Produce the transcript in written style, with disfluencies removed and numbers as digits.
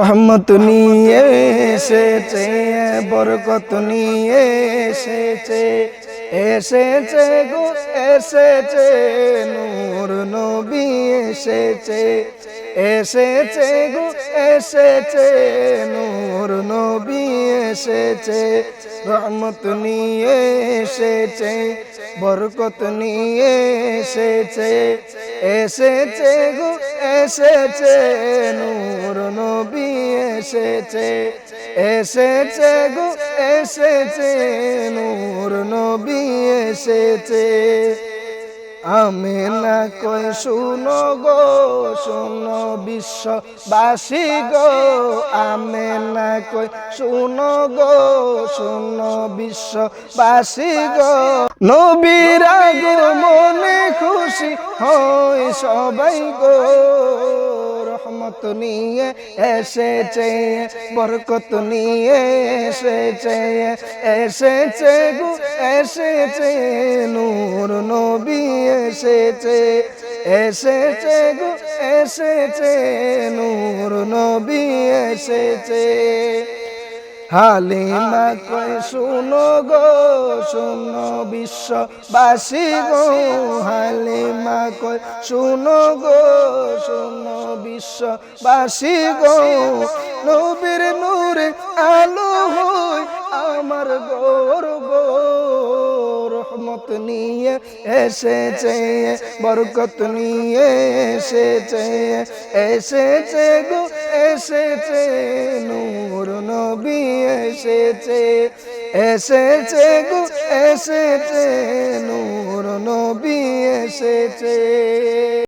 রহমত নিয়ে এসেছে, বরকত নিয়ে এসেছে, এসেছে গো এসেছে, নূর নবী এসেছে, এসেছে গো এসেছে, নূর নবী এসেছে। রহমত নিয়ে এসেছে, বরকত নিয়ে এসেছে, এসেছে গো এসেছে, নূর নবী এসেছে, এসেছে গো এসেছে, নূর নবী এসেছে। আমিনা কই শুনো গো, শুনো বিশ্ববাসী গো, আমিনা কই শুনো গো, শুনো বিশ্ববাসী গো, নবীর আগমনে খুশি হয় সবাই গো। রহমত নিয়ে এসেছে, বরকত নিয়ে এসেছে, এসেছে গো এসেছে, নূর নবী এসেছে, এসেছে গো এসেছে, নূর নবী এসেছে। হালিমা কই শুনো গো, শুনো বিশ্ববাসী গো, হালিমা কই শুনো গো, শুনো বিশ্ববাসী গো, নবীর নূরে আলো হয় আমার গোর গো। রহমত নিয়ে এসেছে, বরকত নিয়ে এসেছে, এসেছে গো এসেছে, নূর নবী এসেছে, এসেছে গো এসেছে, নূর নবী এসেছে।